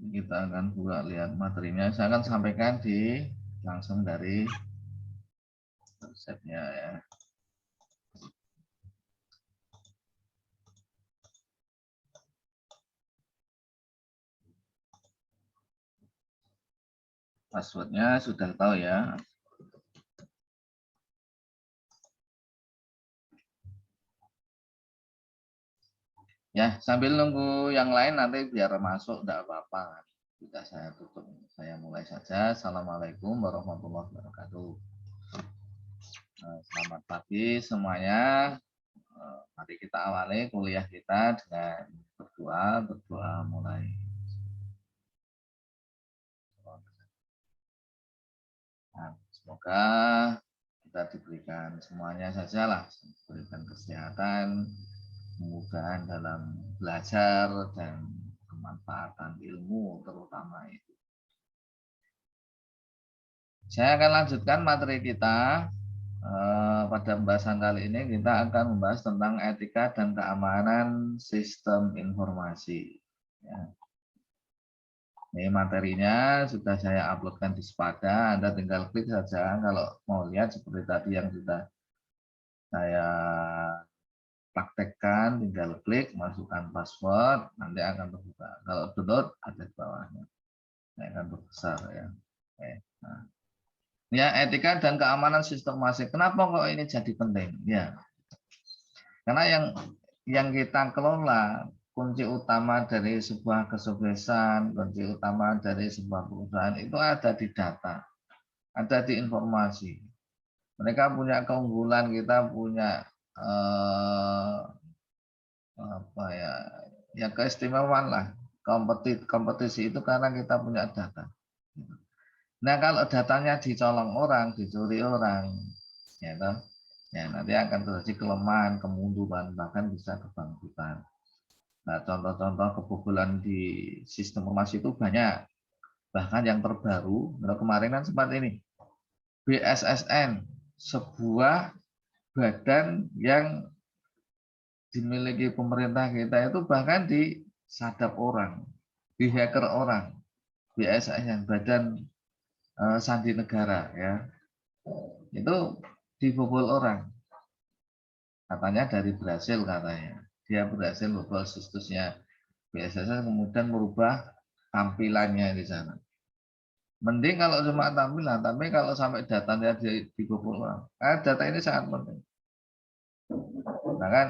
Kita akan buka lihat materinya. Saya akan sampaikan langsung dari resepnya ya. Passwordnya sudah tahu ya. Ya, sambil nunggu yang lain nanti biar masuk, enggak apa-apa. Sudah saya tutup. Saya mulai saja. Assalamualaikum warahmatullahi wabarakatuh. Selamat pagi semuanya. Mari kita awali kuliah kita dengan berdoa mulai. Nah, semoga kita diberikan semuanya sajalah, diberikan kesehatan, kemudahan dalam belajar dan kemanfaatan ilmu terutama itu. Saya akan lanjutkan materi kita. Pada pembahasan kali ini kita akan membahas tentang etika dan keamanan sistem informasi. Ya. Ini materinya sudah saya uploadkan di Sepada, Anda tinggal klik saja kalau mau lihat seperti tadi yang sudah saya praktekkan, tinggal klik, masukkan password, nanti akan terbuka. Kalau download ada di bawahnya, ini akan terbesar ya. Oke. Nah. Ya, etika dan keamanan sistem informasi. Kenapa kok ini jadi penting? Ya, karena yang kita kelola, kunci utama dari sebuah kesuksesan, kunci utama dari sebuah perusahaan itu ada di data, ada di informasi. Mereka punya keunggulan, kita punya apa ya keistimewaan lah. Kompetisi itu karena kita punya data. Nah, kalau datanya dicolong orang, dicuri orang, ya toh, ya nanti akan terjadi kelemahan, kemunduran, bahkan bisa kebangkrutan. Nah, contoh-contoh kebobolan di sistem informasi itu banyak. Bahkan yang terbaru, kemarin kan sempat ini, BSSN, sebuah badan yang dimiliki pemerintah kita itu bahkan disadap orang, dihacker orang. BSSN, Badan Sandi Negara ya, itu dibobol orang. Katanya dari Brasil katanya. Dia berhasil membobol situsnya BSSN, kemudian merubah tampilannya di sana. Mending kalau cuma tampilan, tapi kalau sampai datanya dibobol orang, data ini sangat penting. Bahkan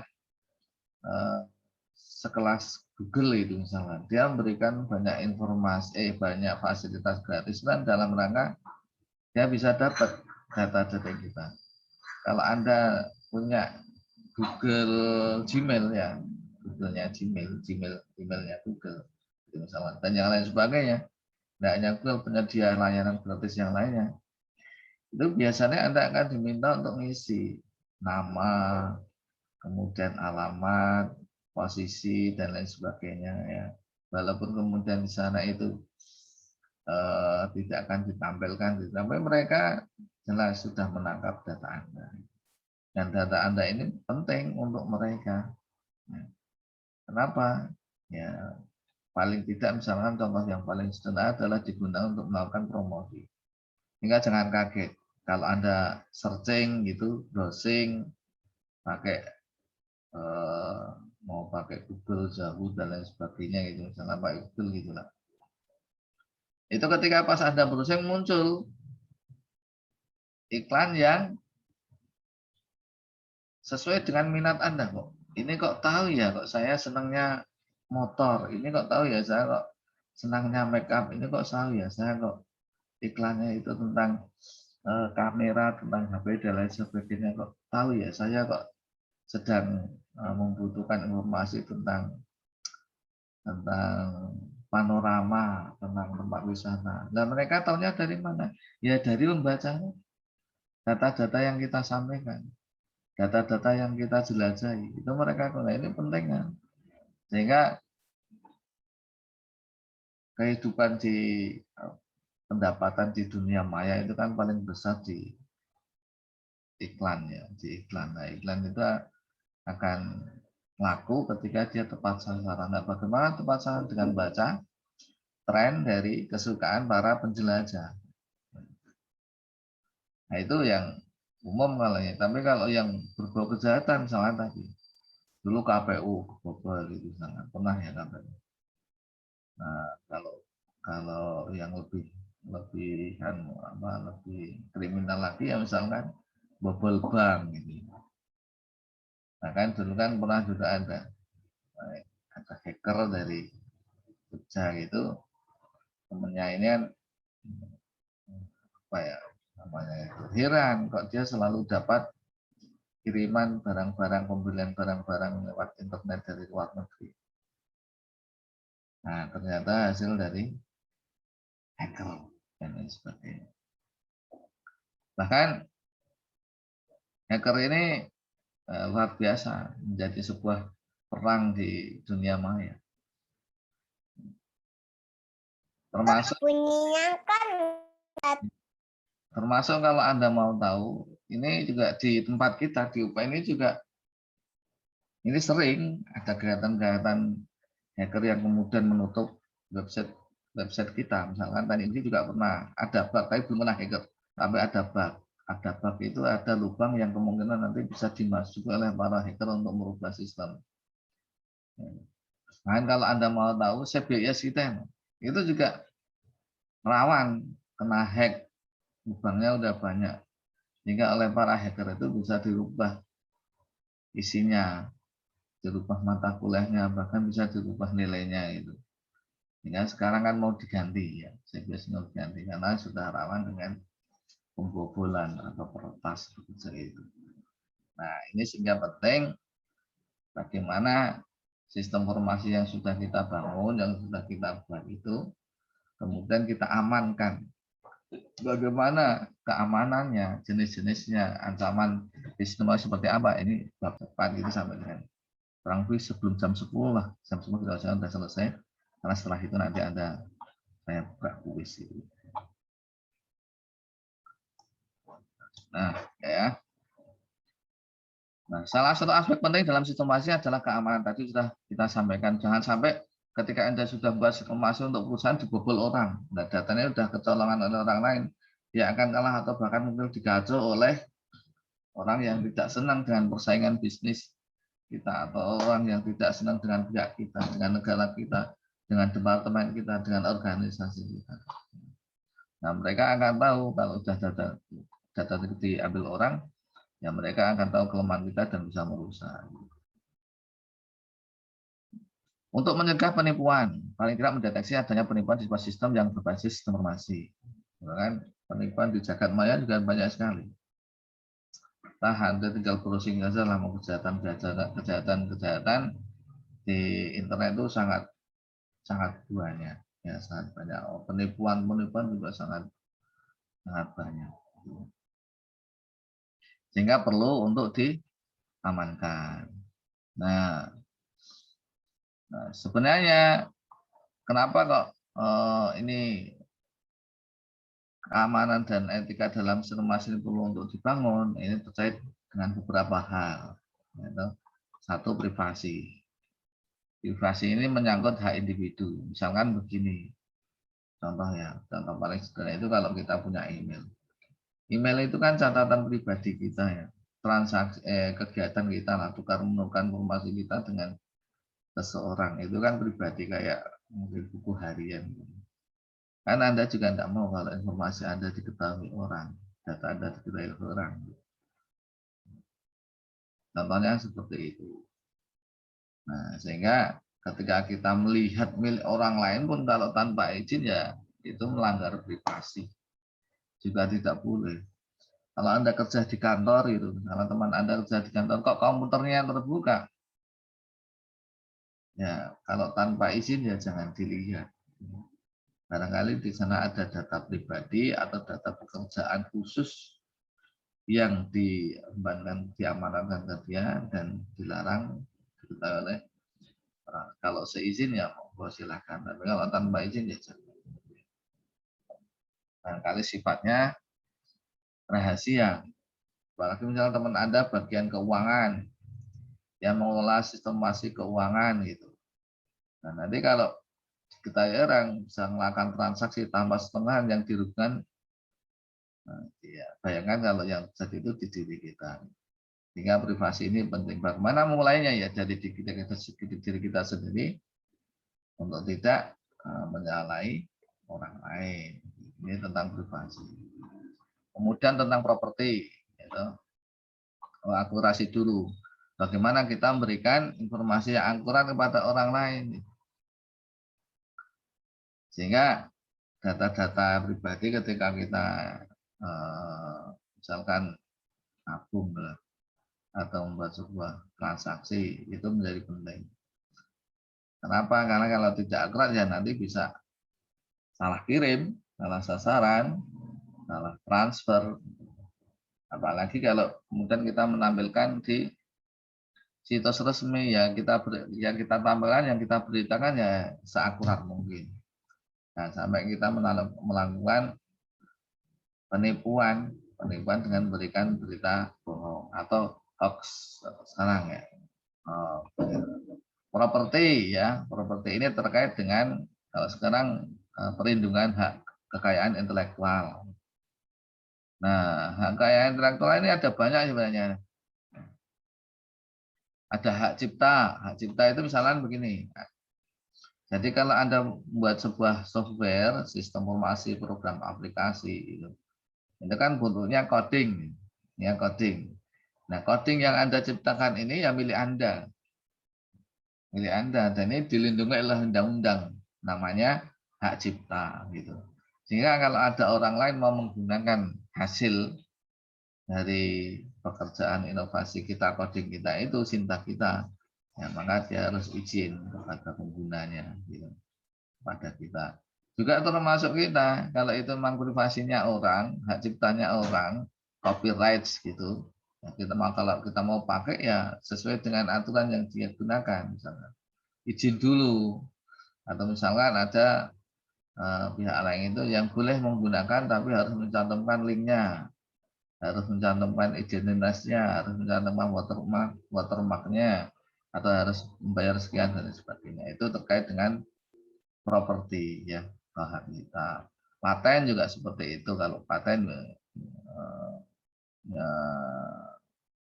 sekelas Google itu misalnya, dia memberikan banyak informasi, banyak fasilitas gratis dan dalam rangka dia bisa dapat data-data kita. Kalau Anda punya Google Gmail ya, Google-nya Gmail-nya Google, misalnya, dan yang lain sebagainya, tidak hanya Google, penyedia layanan gratis yang lainnya, itu biasanya Anda akan diminta untuk ngisi nama, kemudian alamat, posisi, dan lain sebagainya ya. Walaupun kemudian di sana itu tidak akan ditampilkan, tapi mereka jelas sudah menangkap data Anda. Dan data Anda ini penting untuk mereka. Kenapa? Ya, paling tidak misalkan contoh yang paling sederhana adalah digunakan untuk melakukan promosi. Sehingga jangan kaget kalau Anda searching gitu, browsing pakai mau pakai Google, Yahoo dan lain sebagainya gitu, misalnya pakai Google gitulah. Itu ketika pas Anda browsing muncul iklan yang sesuai dengan minat Anda kok. Ini kok tahu ya kok saya senangnya motor, ini kok tahu ya saya kok senangnya make up, ini kok tahu ya saya kok iklannya itu tentang kamera, tentang HP dan lain sebagainya, kok tahu ya saya kok sedang membutuhkan informasi tentang panorama, tentang tempat wisata. Nah, mereka tahunya dari mana? Ya dari membacanya, data-data yang kita sampaikan, data-data yang kita jelajahi, itu mereka tahu. Ini penting kan? Sehingga kehidupan di pendapatan di dunia maya itu kan paling besar di iklan ya, di iklan. Nah, iklan itu akan laku ketika dia tepat sasaran. Nah, bagaimana tepat sasaran dengan baca? tren dari kesukaan para penjelajah. Nah itu yang umum kalau ya. Tapi kalau yang berbau kejahatan misalnya tadi, dulu KPU kebobol itu sangat pernah ya KPU. Nah kalau kalau yang lebih kriminal lagi ya misalkan bobol bank gitu. Nah kan dulu kan pernah juga ada hacker dari Jogja gitu, temennya ini kan apa ya namanya itu, heran kok dia selalu dapat kiriman barang-barang, pembelian barang-barang lewat internet dari luar negeri. Nah ternyata hasil dari hacker dan lain sebagainya. Bahkan hacker ini luar biasa, menjadi sebuah perang di dunia maya. Termasuk kalau Anda mau tahu, ini juga di tempat kita di UPA ini juga ini sering ada kegiatan-kegiatan hacker yang kemudian menutup website kita. Misalkan tadi ini juga pernah ada bug, tapi belum pernah hacker, tapi ada bug. Ada bug itu ada lubang yang kemungkinan nanti bisa dimasuki oleh para hacker untuk merubah sistem. Nah, kalau Anda mau tahu, CBS kita itu juga rawan kena hack, lubangnya udah banyak. Sehingga oleh para hacker itu bisa dirubah isinya, dirubah mata kuliahnya, bahkan bisa dirubah nilainya itu. Sehingga sekarang kan mau diganti ya, CBS mau diganti karena sudah rawan dengan pembobolan atau peretas seperti itu. Nah, ini sehingga penting bagaimana sistem informasi yang sudah kita bangun, yang sudah kita buat itu, kemudian kita amankan. Bagaimana keamanannya, jenis-jenisnya, ancaman sistem seperti apa, ini bab depan itu sampai dengan kurang lebih sebelum jam 10 lah, jam 10 sudah selesai, karena setelah itu nanti ada saya buka kuis itu. Nah, ya. Nah, salah satu aspek penting dalam sistemasi adalah keamanan. Tadi sudah kita sampaikan, jangan sampai ketika Anda sudah buat sistemasi untuk perusahaan dibobol orang, nah, datanya sudah kecolongan oleh orang lain, dia akan kalah atau bahkan mungkin digaco oleh orang yang tidak senang dengan persaingan bisnis kita, atau orang yang tidak senang dengan pihak kita, dengan negara kita, dengan departemen kita, dengan organisasi kita. Nah, mereka akan tahu kalau sudah data diambil orang, ya mereka akan tahu kelemahan kita dan bisa merusak. Untuk mencegah penipuan, paling tidak mendeteksi adanya penipuan di sebuah sistem yang berbasis sistem informasi. Kan penipuan di jagat maya juga banyak sekali. Tahan, tinggal browsing saja lah, mau kejahatan di internet itu sangat banyak, ya sangat banyak. Penipuan juga sangat banyak. Sehingga perlu untuk diamankan. Nah, sebenarnya kenapa kok ini keamanan dan etika dalam sistemasi ini perlu untuk dibangun? Ini terkait dengan beberapa hal. Yaitu, satu, privasi. Privasi ini menyangkut hak individu. Misalkan begini, contoh paling sederhana itu kalau kita punya email. Email itu kan catatan pribadi kita ya, transaksi kegiatan kita lah, tukar menukar informasi kita dengan seseorang, itu kan pribadi kayak mungkin buku harian. Kan Anda juga tidak mau kalau informasi Anda diketahui orang, data Anda diketahui orang. Contohnya seperti itu. Nah, sehingga ketika kita melihat milik orang lain pun kalau tanpa izin ya itu melanggar privasi. Juga tidak boleh. Kalau Anda kerja di kantor itu, kalau teman Anda kerja di kantor kok komputernya terbuka, ya kalau tanpa izin ya jangan dilihat. Barangkali di sana ada data pribadi atau data pekerjaan khusus yang diamanatkan ke dia dan dilarang diketahui oleh orang. Kalau seizin ya monggo silakan, tapi kalau tanpa izin ya jangan. Barangkali sifatnya rahasia. Apalagi misalnya teman Anda bagian keuangan yang mengelola sistemasi keuangan gitu. Nah, nanti kalau diketahui orang bisa melakukan transaksi tanpa setengah yang dirugikan. Nah, ya, bayangkan kalau yang terjadi itu di diri kita. Sehingga privasi ini penting. Bagaimana mulainya ya dari diri kita sendiri untuk tidak menyalahi orang lain. Ini tentang privasi. Kemudian tentang properti, gitu. Akurasi dulu. Bagaimana kita memberikan informasi yang akurat kepada orang lain. Sehingga data-data pribadi ketika kita misalkan nabung atau membuat sebuah transaksi itu menjadi penting. Kenapa? Karena kalau tidak akurat ya nanti bisa salah kirim, salah sasaran, salah transfer. Apalagi kalau kemudian kita menampilkan di situs resmi ya kita tampilkan, yang kita beritakan ya seakurat mungkin. Nah, sampai kita melakukan penipuan dengan memberikan berita bohong atau hoax sekarang ya. Properti ya, properti ini terkait dengan kalau sekarang perlindungan hak kekayaan intelektual. Nah, hak kekayaan intelektual ini ada banyak sebenarnya. Ada hak cipta. Hak cipta itu misalnya begini. Jadi kalau Anda membuat sebuah software, sistem informasi, program aplikasi, itu kan bentuknya coding. Ya, coding. Nah, coding yang Anda ciptakan ini ya milik Anda. Milik Anda. Dan ini dilindungi oleh undang-undang. Namanya hak cipta. Gitu. Sehingga kalau ada orang lain mau menggunakan hasil dari pekerjaan inovasi kita, coding kita itu, cinta kita, ya maka dia harus izin kepada penggunanya, gitu, kepada kita. Juga termasuk kita, kalau itu memang privasinya orang, hak ciptanya orang, copyright gitu, ya kita mau kalau kita mau pakai ya sesuai dengan aturan yang dia gunakan, misalnya izin dulu, atau misalkan ada pihak lain itu yang boleh menggunakan tapi harus mencantumkan linknya, harus mencantumkan identitasnya, harus mencantumkan watermarknya, atau harus membayar sekian dan sebagainya. Itu terkait dengan properti ya, hak kita. Paten juga seperti itu. Kalau paten ya,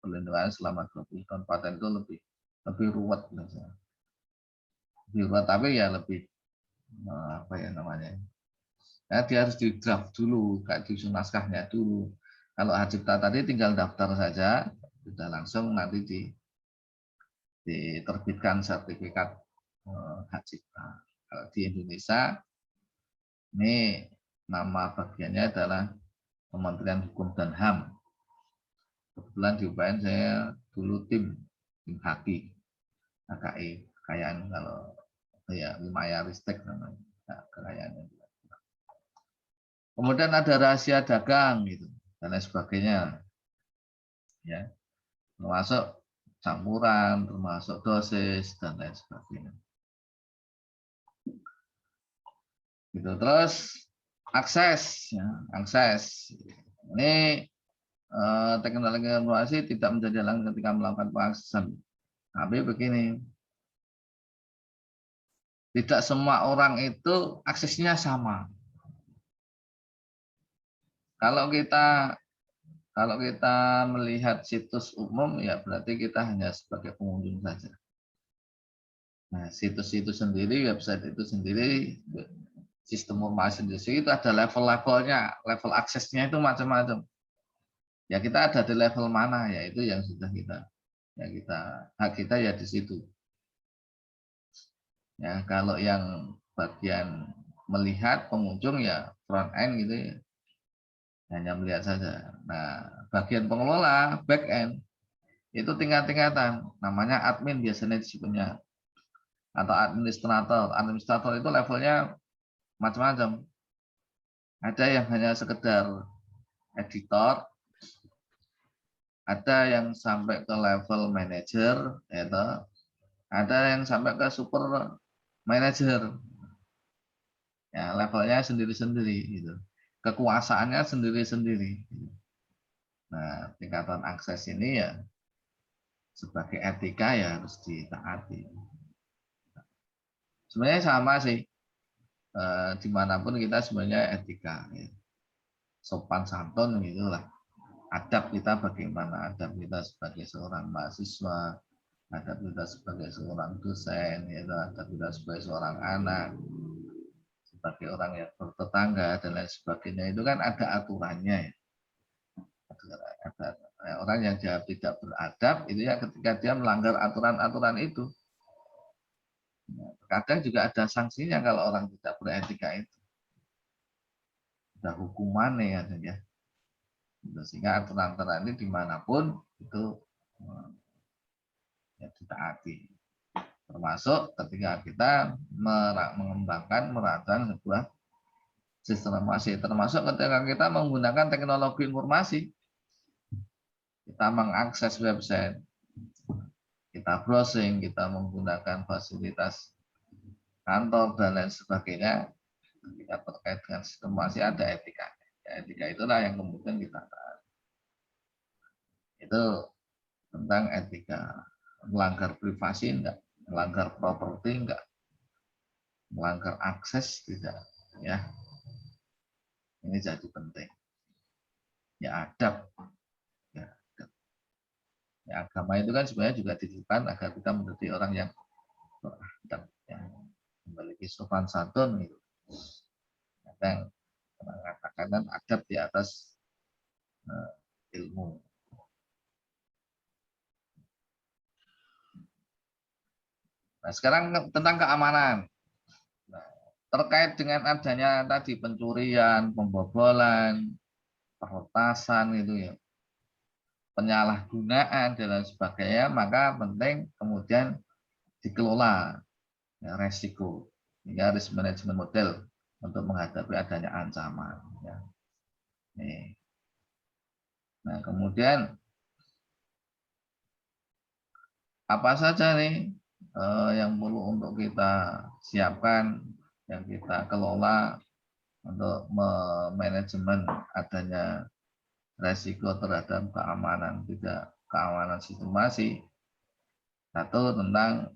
perlindungan selama 20 tahun, paten itu lebih ruwet misalnya. Lebih ruwet tapi ya lebih apa ya namanya? Ya, dia harus di draft dulu, kayak disusun naskahnya dulu. Kalau hak cipta tadi tinggal daftar saja, sudah langsung nanti diterbitkan sertifikat hak cipta. Kalau di Indonesia, ini nama bagiannya adalah Kementerian Hukum dan HAM. Kebetulan di UPN saya dulu tim HAKI, kekayaan kalau ya Maya Ristek namanya, kekayaannya. Kemudian ada rahasia dagang gitu dan lain sebagainya, ya, termasuk campuran, termasuk dosis dan lain sebagainya. Gitu. Terus akses, ya, akses. Ini teknologi informasi tidak menjadi halangan ketika melakukan pengaksesan. Tapi begini, tidak semua orang itu aksesnya sama. Kalau kita melihat situs umum ya berarti kita hanya sebagai pengunjung saja. Nah, situs itu sendiri, website itu sendiri, sistem informasi itu ada level-levelnya, level aksesnya itu macam-macam. Ya kita ada di level mana ya itu yang sudah hak kita ya di situ. Ya kalau yang bagian melihat pengunjung ya front end gitu ya, hanya melihat saja. Nah, bagian pengelola back end itu tingkat-tingkatan, namanya admin biasanya disebutnya, atau administrator. Administrator itu levelnya macam-macam. Ada yang hanya sekedar editor, ada yang sampai ke level manager, gitu. Ada yang sampai ke super manager. Ya, levelnya sendiri-sendiri gitu. Kekuasaannya sendiri-sendiri. Nah, tingkatan akses ini ya sebagai etika ya harus ditaati. Sebenarnya sama sih. dimanapun kita sebenarnya etika, ya. Sopan santun gitulah. Adab kita bagaimana, adab kita sebagai seorang mahasiswa, adab kita sebagai seorang dosen, ya, adab kita sebagai seorang anak, sebagai orang yang bertetangga dan lain sebagainya, itu kan ada aturannya, ya. Ada orang yang dia tidak beradab itu ya ketika dia melanggar aturan-aturan itu. Kadang juga ada sanksinya kalau orang tidak beretika itu. Ada hukumannya ya. Sehingga aturan-aturan ini dimanapun itu ya ditaati. Termasuk ketika kita mengembangkan, merancang sebuah sistem informasi. Termasuk ketika kita menggunakan teknologi informasi. Kita mengakses website, kita browsing, kita menggunakan fasilitas kantor dan lain sebagainya, ketika terkait dengan sistem informasi ada etika. Ya, etika itulah yang kemudian kita taat. Itu tentang etika. Melanggar privasi enggak, melanggar properti enggak, melanggar akses tidak, ya. Ini jadi penting. Ya adab. Ya, adab. Ya, agama itu kan sebenarnya juga ditujukan agar kita menjadi orang yang beradab, yang memiliki sopan santun gitu. Yang mengatakan adab di atas ilmu. Nah, sekarang tentang keamanan. Nah, terkait dengan adanya tadi pencurian, pembobolan, peretasan itu ya, penyalahgunaan dan lain sebagainya, maka penting kemudian dikelola ya, resiko, hingga risk management model untuk menghadapi adanya ancaman. Ya. Nih. Nah, kemudian apa saja nih yang perlu untuk kita siapkan, yang kita kelola untuk manajemen adanya resiko terhadap keamanan, tidak keamanan sistemasi. Satu tentang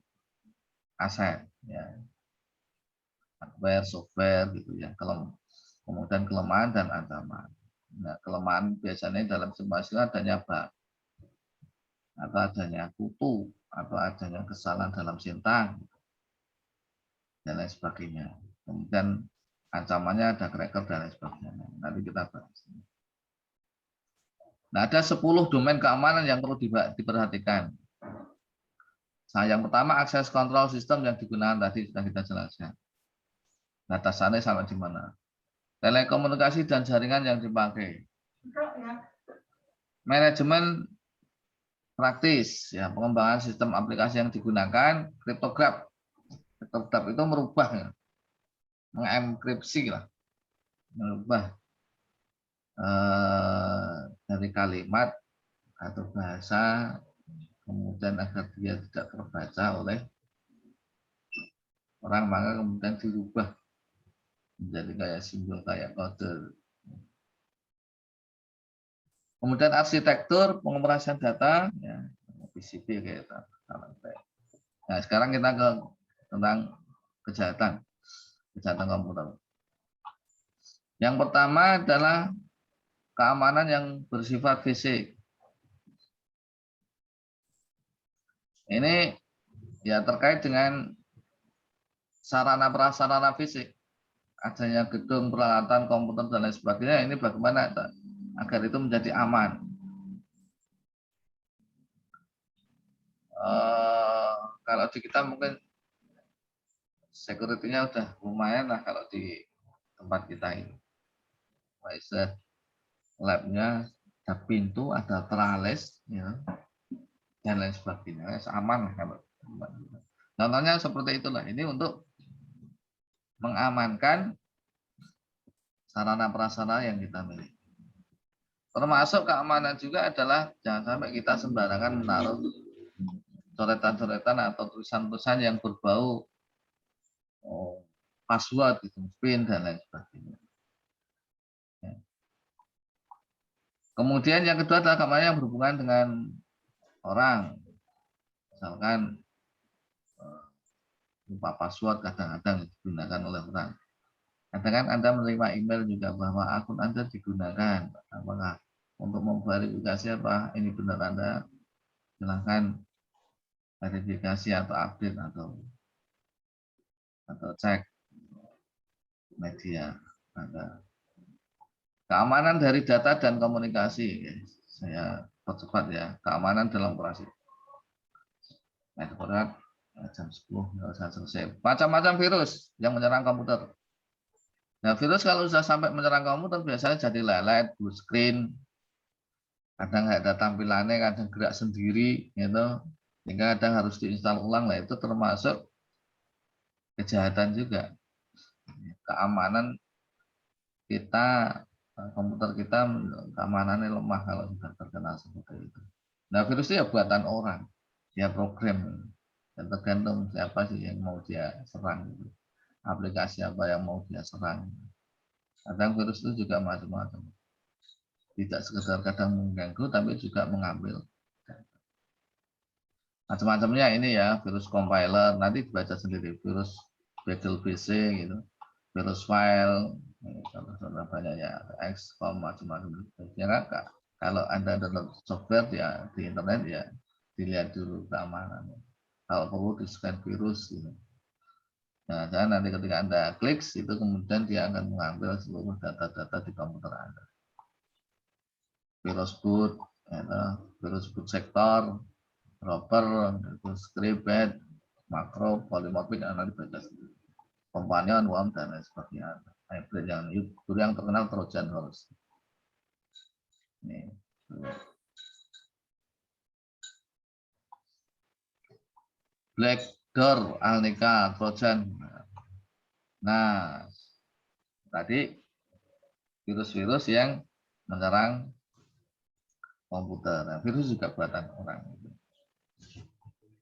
aset, ya, hardware, software, gitu ya. Kemudian kelemahan dan ancaman. Nah, kelemahan biasanya dalam sistemasi adanya bug, atau adanya kutu, atau adanya kesalahan dalam sintang, dan lain sebagainya. Kemudian ancamannya ada cracker dan lain sebagainya. Nanti kita bahas. Nah, ada 10 domain keamanan yang perlu diperhatikan. Nah, yang pertama akses kontrol sistem yang digunakan tadi sudah kita jelaskan. Batasannya sampai di mana. Telekomunikasi dan jaringan yang dipakai. Manajemen praktis, ya, pengembangan sistem aplikasi yang digunakan, kriptograf. Kriptograf itu merubah, ya, mengenkripsi lah, merubah dari kalimat atau bahasa, kemudian agar dia tidak terbaca oleh orang, maka kemudian dirubah menjadi kayak simbol, kayak kode. Kemudian arsitektur pengoperasian data, ya, PCB kayak itu. Nah, sekarang kita ke tentang kejahatan komputer. Yang pertama adalah keamanan yang bersifat fisik. Ini ya terkait dengan sarana prasarana fisik, adanya gedung, peralatan, komputer dan lain sebagainya. Ini bagaimana agar itu menjadi aman. Kalau di kita mungkin security-nya udah lumayan lah kalau di tempat kita ini. Lab-nya ada pintu, ada trales, ya, dan lain sebagainya. Aman lah kalau. Contohnya seperti itulah. Ini untuk mengamankan sarana prasarana yang kita miliki. Termasuk keamanan juga adalah jangan sampai kita sembarangan menaruh coretan-coretan atau tulisan-tulisan yang berbau password, gitu, PIN dan lain sebagainya. Kemudian yang kedua adalah keamanan yang berhubungan dengan orang. Misalkan lupa password kadang-kadang digunakan oleh orang. Kadang kan Anda menerima email juga bahwa akun Anda digunakan. Apakah untuk memverifikasi apa ini benar Anda, silahkan verifikasi atau update atau cek media Anda. Keamanan dari data dan komunikasi, saya percepat ya. Keamanan dalam operasi. Network jam 10 nggak usah selesai. Macam-macam virus yang menyerang komputer. Nah, virus kalau sudah sampai menyerang komputer biasanya jadi lelet, blue screen, kadang nggak ada tampilannya, kadang gerak sendiri, gitu. Sehingga kadang harus diinstal ulang. Lah itu termasuk kejahatan juga. Keamanan kita, komputer kita keamanannya lemah kalau sudah terkena seperti itu. Nah, virus itu ya buatan orang, dia program, dan tergantung siapa sih yang mau dia serang, aplikasi apa yang mau dia serang. Kadang virus itu juga macam-macam, tidak sekedar kadang mengganggu, tapi juga mengambil. Macam-macamnya ini ya, virus compiler, nanti dibaca sendiri, virus Battle PC gitu, virus file, contoh-contoh banyak ya, XCOM macam-macam. Ya, kalau Anda download software ya di internet ya dilihat dulu keamanan. Kalau perlu di scan virus gitu. Nah, dan nanti ketika Anda klik itu kemudian dia akan mengambil seluruh data-data di komputer Anda. Virus boot, ya, virus boot sektor, dropper, script, makro, polymorphic, nanti dibaca sendiri. Companion, worm, dan lain sebagainya. Hybrid yang terkenal Trojan horse. Ini. Blackdoor, Alnica, Trojan. Nah, tadi virus-virus yang menyerang komputer. Nah, virus juga buatan orang.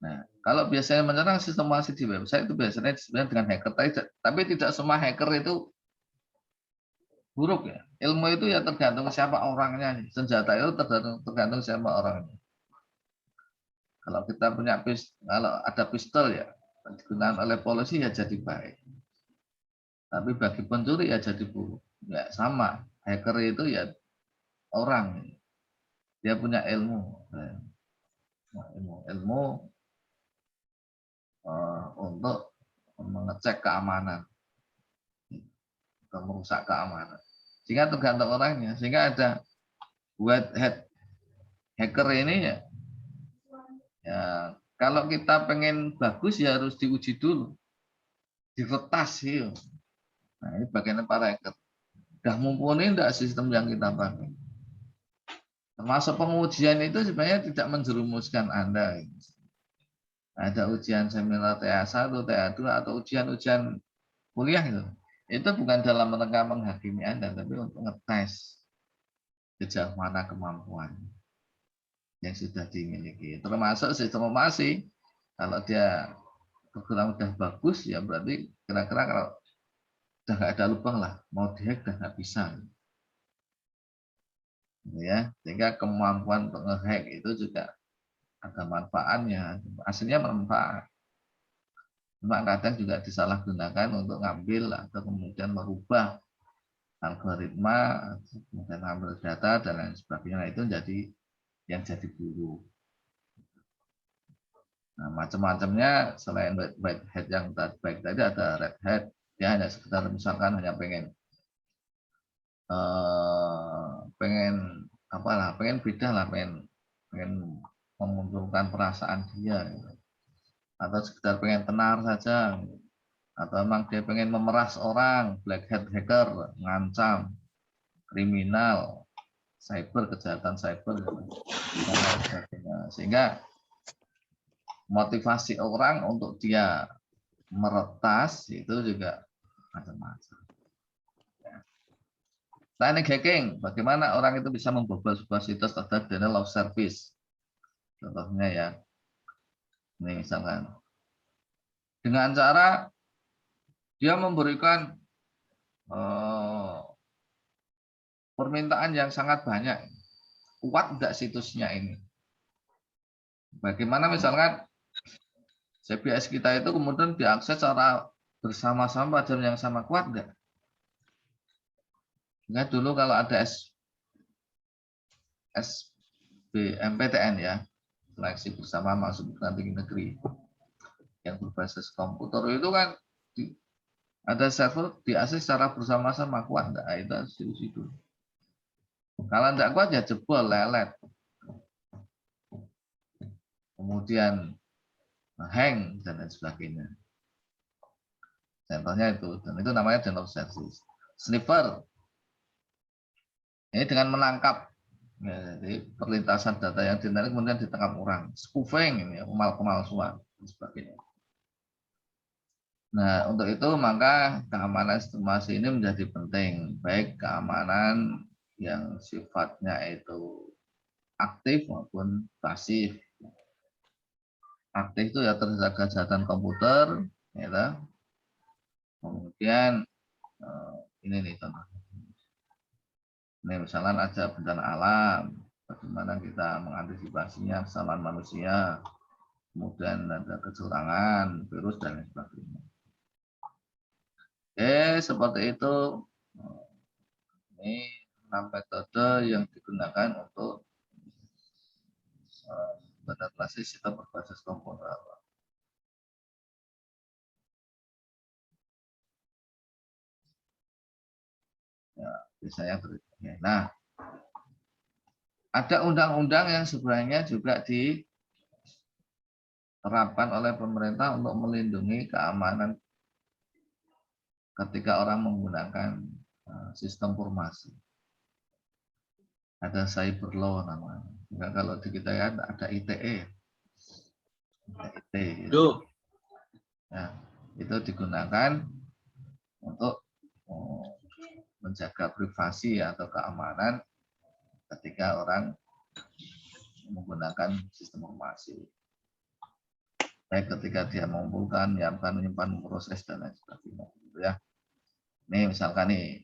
Nah, kalau biasanya menyerang sistem informasi di website itu biasanya disebut dengan hacker, tapi tidak semua hacker itu buruk ya. Ilmu itu ya tergantung siapa orangnya. Senjata itu tergantung siapa orangnya. Kalau kita punya kalau ada pistol ya digunakan oleh polisi ya jadi baik. Tapi bagi pencuri ya jadi buruk. Ya sama. Hacker itu ya orang. Dia punya ilmu. Ilmu untuk mengecek keamanan atau merusak keamanan. Sehingga tergantung orangnya. Sehingga ada white hat hacker ini ya kalau kita pengen bagus ya harus diuji dulu, diretas ya. Nah ini bagian para hacker. Udah mumpuni enggak sistem yang kita pakai? Termasuk pengujian itu sebenarnya tidak menjerumuskan Anda. Ada ujian seminar TA1, TA2 atau ujian-ujian kuliah itu. Itu bukan dalam rangka menghakimi Anda, tapi untuk ngetes sejauh mana kemampuan yang sudah dimiliki. Termasuk sistem informasi, kalau dia program udah bagus, ya berarti kira-kira kalau udah nggak ada lubang lah, mau dihack udah nggak bisa. Ya, sehingga kemampuan untuk ngehack itu juga ada manfaatnya, aslinya bermanfaat. Cuma kadang juga disalahgunakan untuk ngambil atau kemudian merubah algoritma, kemudian ngambil data dan lain sebagainya. Nah, itu jadi yang jadi buruk. Nah, macam-macamnya selain white hat yang baik tadi ada red hat, dia hanya sekedar misalkan hanya pengen apalah, pengen beda lah, pengen memunculkan perasaan dia, gitu. Atau sekedar pengen tenar saja, atau memang dia pengen memeras orang, black hat hacker, ngancam, kriminal, cyber, kejahatan cyber, gitu. Sehingga motivasi orang untuk dia meretas itu juga macam-macam. Teknik hacking, bagaimana orang itu bisa membobol sebuah situs terhadap denial of service. Contohnya ya, ini misalkan dengan cara dia memberikan permintaan yang sangat banyak, kuat enggak situsnya ini. Bagaimana misalkan CPS kita itu kemudian diakses secara bersama-sama pada jam yang sama, kuat enggak? Ingat dulu kalau ada SBMPTN ya, seleksi bersama masuk perguruan tinggi negeri yang berbasis komputer itu kan ada server diakses secara bersama-sama, kuat enggak? Itu situ. Kalau enggak kuat ya jebol, lelet. Kemudian hang dan lain sebagainya. Contohnya itu, dan itu namanya denial of service. Sniffer, ini dengan menangkap, ya, jadi perlintasan data yang dinarik kemudian ditangkap orang. Spoofing, ini pemalsuan dan sebagainya. Nah, untuk itu maka keamanan informasi ini menjadi penting, baik keamanan yang sifatnya itu aktif maupun pasif. Aktif itu ya terhadap kejahatan komputer, ya. Kemudian ini nih contoh. Ini misalnya ada bencana alam, bagaimana kita mengantisipasinya, kesalahan manusia, kemudian ada kecurangan, virus dan lain sebagainya. Seperti itu. Ini 6 metode yang digunakan untuk beradaptasi sistem berbasis komputer. Ya, biasanya berikutnya. Nah, ada undang-undang yang sebenarnya juga diterapkan oleh pemerintah untuk melindungi keamanan ketika orang menggunakan sistem informasi. Ada cyber law namanya. Nah, kalau di kita ya ada ITE. ITE gitu. Nah, itu digunakan untuk menjaga privasi atau keamanan ketika orang menggunakan sistem informasi. Baik ketika dia mengumpulkan, menyiapkan, menyimpan, memproses dan lain sebagainya. Gitu ya. Ini misalkan nih,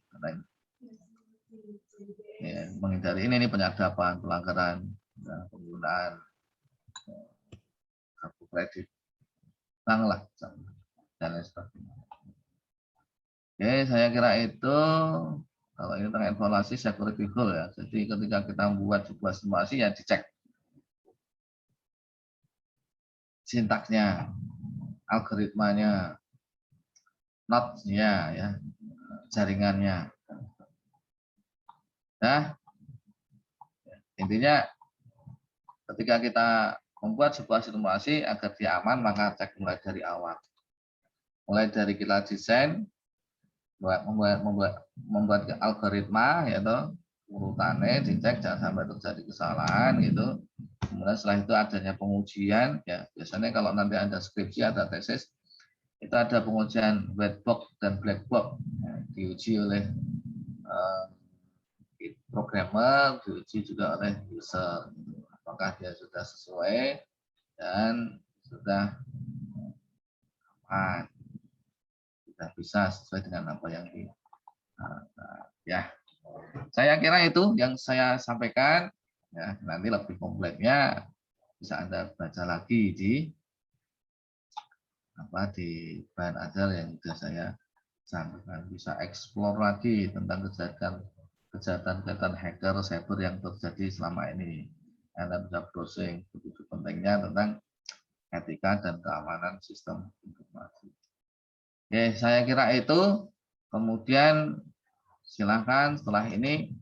ya, menghindari ini penyadapan, pelanggaran, ya, penggunaan kartu kredit, bank lah, dan lain sebagainya. Oke, saya kira itu kalau ini tentang evaluasi security goal ya. Jadi ketika kita membuat sebuah simulasi ya dicek sintaksnya, algoritmanya, node-nya ya, jaringannya. Nah, intinya ketika kita membuat sebuah simulasi agar dia aman, maka cek mulai dari awal. Mulai dari kita desain, membuat algoritma, yaitu urutannya dicek jangan sampai terjadi kesalahan gitu. Kemudian setelah itu adanya pengujian, ya biasanya kalau nanti ada skripsi, ada tesis, itu ada pengujian white box dan black box, ya, diuji oleh programmer, diuji juga oleh user, apakah dia sudah sesuai dan sudah aman, sudah bisa sesuai dengan apa yang ya. Saya kira itu yang saya sampaikan. Ya, nanti lebih kompleknya bisa Anda baca lagi di bahan ajar yang sudah saya sampaikan. Bisa eksplor lagi tentang kejahatan hacker cyber yang terjadi selama ini. Anda bisa browsing begitu pentingnya tentang etika dan keamanan sistem informasi. Oke, saya kira itu. Kemudian silakan setelah ini